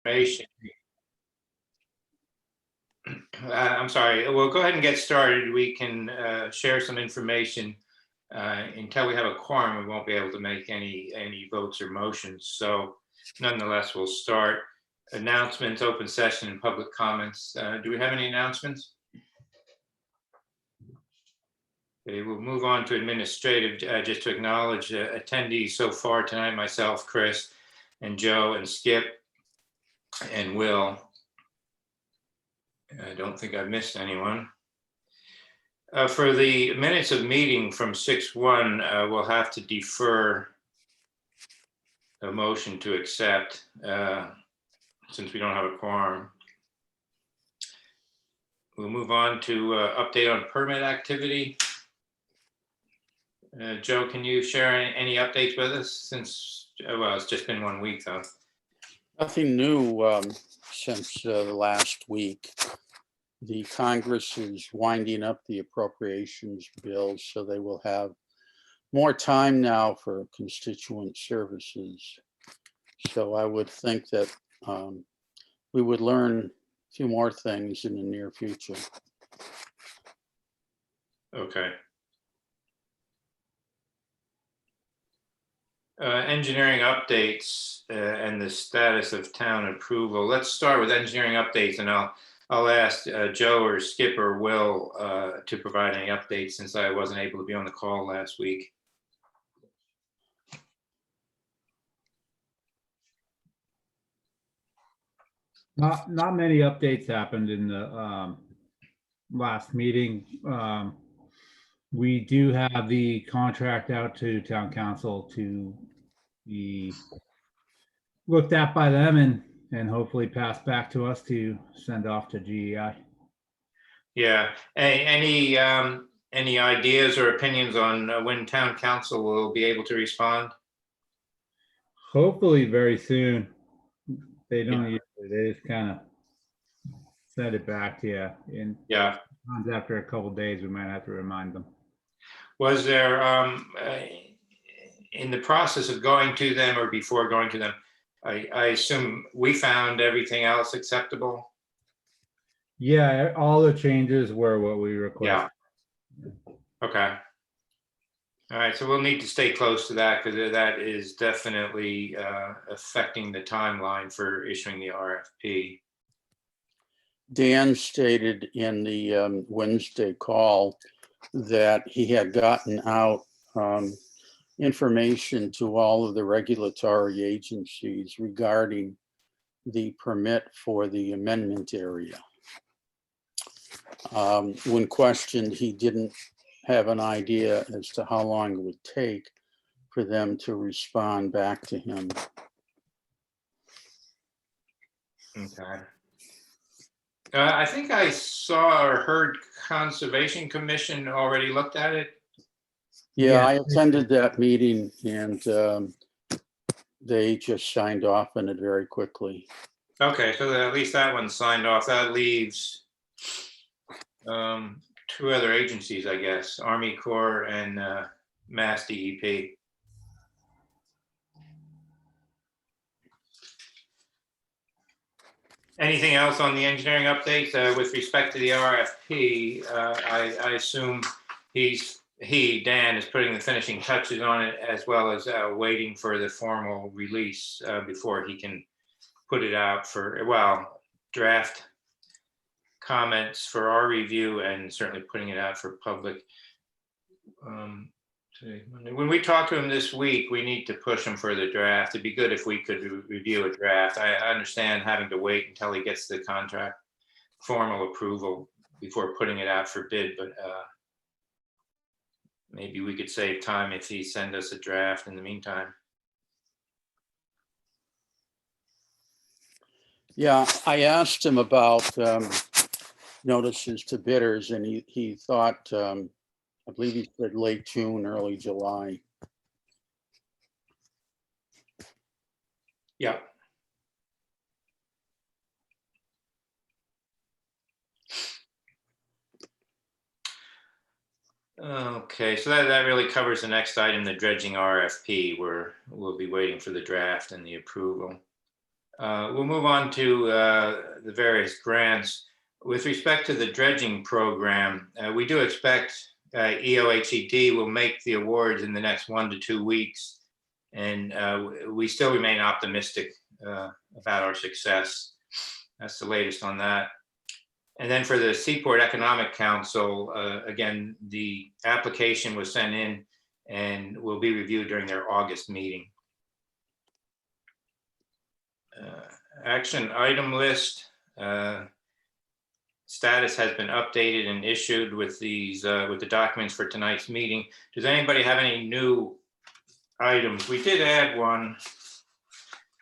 information. I'm sorry, we'll go ahead and get started. We can share some information. Until we have a quorum, we won't be able to make any votes or motions. So nonetheless, we'll start. Announcements, open session, and public comments. Do we have any announcements? Okay, we'll move on to administrative, just to acknowledge attendees so far tonight, myself, Chris, and Joe, and Skip, and Will. I don't think I've missed anyone. For the minutes of meeting from 6/1, we'll have to defer a motion to accept since we don't have a quorum. We'll move on to update on permit activity. Joe, can you share any updates with us since, well, it's just been 1 week though. Nothing new since the last week. The Congress is winding up the appropriations bills, so they will have more time now for constituent services. So I would think that we would learn a few more things in the near future. Okay. Engineering updates and the status of town approval. Let's start with engineering updates, and I'll ask Joe or Skip or Will to provide any updates since I wasn't able to be on the call last week. Not many updates happened in the last meeting. We do have the contract out to town council to be looked at by them and hopefully passed back to us to send off to GEI. Yeah. Any ideas or opinions on when town council will be able to respond? Hopefully very soon. They don't usually, they just kind of send it back to you. And yeah, after a couple of days, we might have to remind them. Was there, in the process of going to them or before going to them, I assume we found everything else acceptable? Yeah, all the changes were what we requested. Yeah. Okay. All right, so we'll need to stay close to that because that is definitely affecting the timeline for issuing the RFP. Dan stated in the Wednesday call that he had gotten out information to all of the regulatory agencies regarding the permit for the amendment area. When questioned, he didn't have an idea as to how long it would take for them to respond back to him. Okay. I think I saw or heard Conservation Commission already looked at it. Yeah, I attended that meeting and they just signed off on it very quickly. Okay, so at least that one's signed off. That leaves two other agencies, I guess, Army Corps and Mass DEP. Anything else on the engineering updates with respect to the RFP? I assume Dan is putting the finishing touches on it, as well as waiting for the formal release before he can put it out for, well, draft comments for our review and certainly putting it out for public. When we talk to him this week, we need to push him for the draft. It'd be good if we could review a draft. I understand having to wait until he gets the contract formal approval before putting it out for bid, but maybe we could save time if he send us a draft in the meantime. Yeah, I asked him about notices to bidders, and he thought, I believe he said late June, early July. Yeah. Okay, so that really covers the next item, the dredging RFP, where we'll be waiting for the draft and the approval. We'll move on to the various grants. With respect to the dredging program, we do expect EOHED will make the awards in the next 1 to 2 weeks. And we still remain optimistic about our success. That's the latest on that. And then for the Seaport Economic Council, again, the application was sent in and will be reviewed during their August meeting. Action item list. Status has been updated and issued with these with the documents for tonight's meeting. Does anybody have any new items? We did add one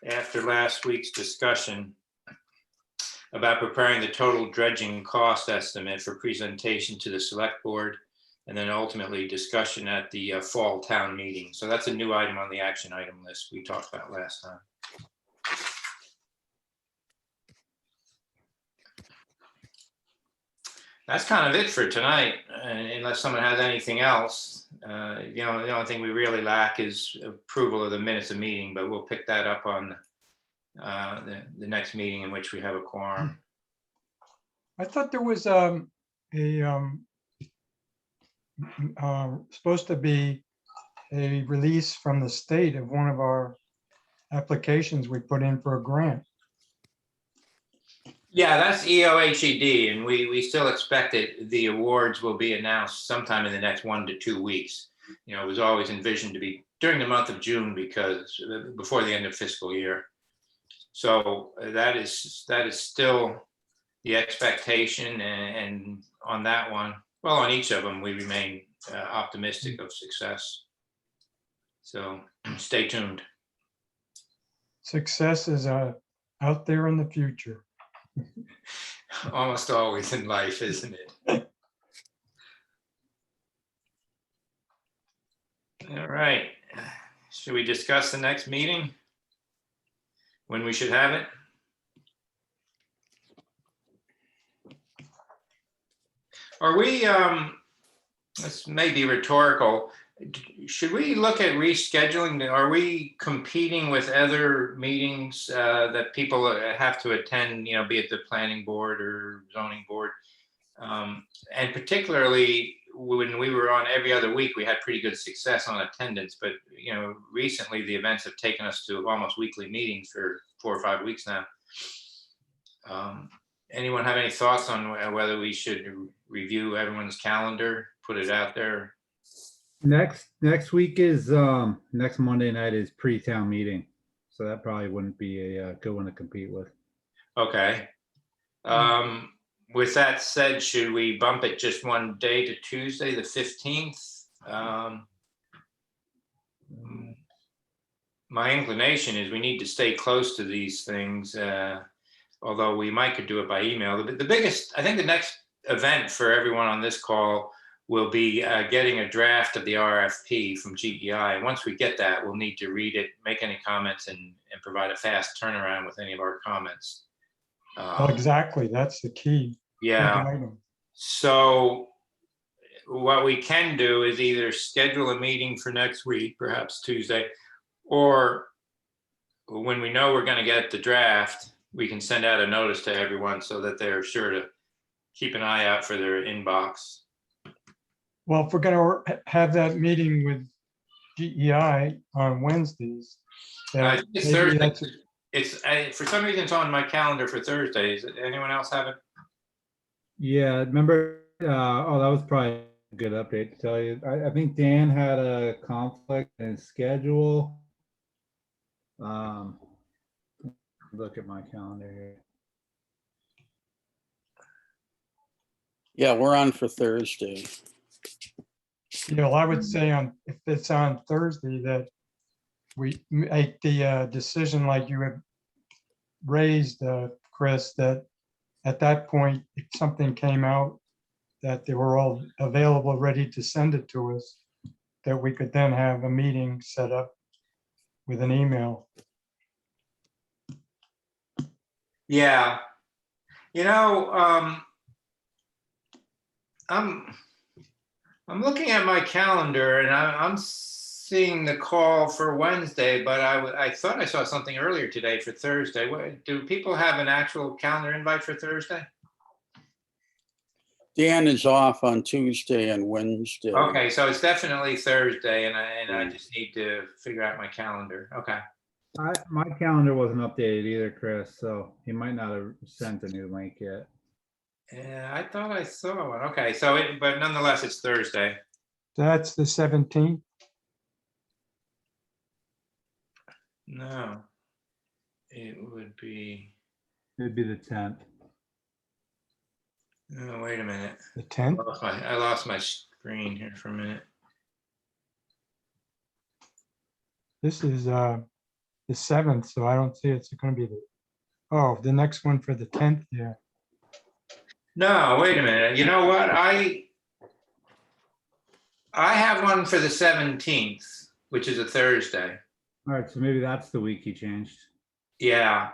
after last week's discussion about preparing the total dredging cost estimate for presentation to the select board, and then ultimately discussion at the fall town meeting. So that's a new item on the action item list we talked about last time. That's kind of it for tonight, unless someone has anything else. The only thing we really lack is approval of the minutes of meeting, but we'll pick that up on the next meeting in which we have a quorum. I thought there was supposed to be a release from the state of one of our applications we put in for a grant. Yeah, that's EOHED, and we still expect that the awards will be announced sometime in the next 1 to 2 weeks. It was always envisioned to be during the month of June because before the end of fiscal year. So that is still the expectation, and on that one, well, on each of them, we remain optimistic of success. So stay tuned. Success is out there in the future. Almost always in life, isn't it? All right. Should we discuss the next meeting? When we should have it? Are we, this may be rhetorical, should we look at rescheduling? Are we competing with other meetings that people have to attend, be it the planning board or zoning board? And particularly when we were on every other week, we had pretty good success on attendance, but recently the events have taken us to almost weekly meetings for 4 or 5 weeks now. Anyone have any thoughts on whether we should review everyone's calendar, put it out there? Next week is next Monday night is pre-town meeting, so that probably wouldn't be a good one to compete with. Okay. With that said, should we bump it just one day to Tuesday, the 15th? My inclination is we need to stay close to these things, although we might could do it by email. The biggest, I think the next event for everyone on this call will be getting a draft of the RFP from GEI. And once we get that, we'll need to read it, make any comments, and provide a fast turnaround with any of our comments. Exactly, that's the key. Yeah. So what we can do is either schedule a meeting for next week, perhaps Tuesday, or when we know we're going to get the draft, we can send out a notice to everyone so that they're sure to keep an eye out for their inbox. Well, if we're going to have that meeting with GEI on Wednesdays, It's Thursday. It's for some reason it's on my calendar for Thursdays. Anyone else have it? Yeah, remember, that was probably a good update to tell you. I think Dan had a conflict in his schedule. Look at my calendar here. Yeah, we're on for Thursday. I would say if it's on Thursday that we make the decision like you have raised, Chris, that at that point, if something came out that they were all available, ready to send it to us, that we could then have a meeting set up with an email. Yeah. I'm looking at my calendar and I'm seeing the call for Wednesday, but I thought I saw something earlier today for Thursday. Do people have an actual calendar invite for Thursday? Dan is off on Tuesday and Wednesday. Okay, so it's definitely Thursday, and I just need to figure out my calendar. Okay. My calendar wasn't updated either, Chris, so he might not have sent a new link yet. Yeah, I thought I saw one. Okay, so but nonetheless, it's Thursday. That's the 17th. No, it would be. It'd be the 10th. Oh, wait a minute. The 10th. I lost my screen here for a minute. This is the 7th, so I don't see it's going to be the next one for the 10th. Yeah. No, wait a minute. You know what? I have one for the 17th, which is a Thursday. All right, so maybe that's the week he changed. Yeah.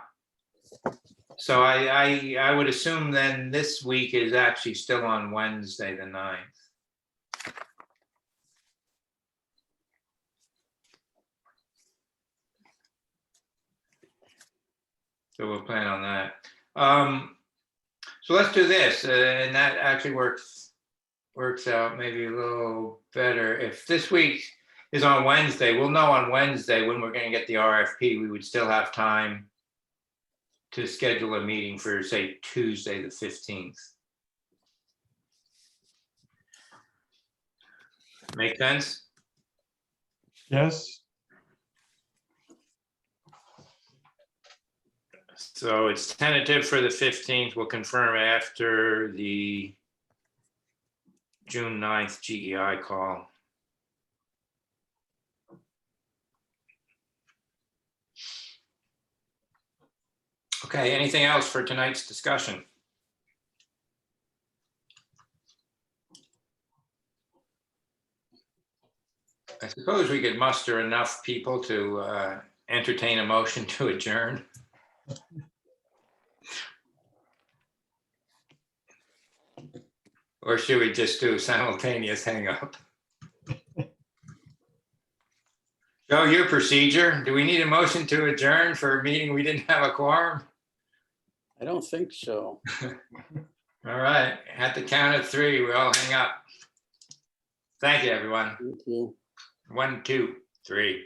So I would assume then this week is actually still on Wednesday, the 9th. So we'll plan on that. So let's do this, and that actually works out maybe a little better. If this week is on Wednesday, we'll know on Wednesday when we're going to get the RFP. We would still have time to schedule a meeting for, say, Tuesday, the 15th. Make sense? Yes. So it's tentative for the 15th. We'll confirm after the June 9th GEI call. Okay, anything else for tonight's discussion? I suppose we could muster enough people to entertain a motion to adjourn. Or should we just do simultaneous hang up? Joe, your procedure, do we need a motion to adjourn for a meeting we didn't have a quorum? I don't think so. All right, at the count of 3, we all hang up. Thank you, everyone. Thank you. 1, 2, 3.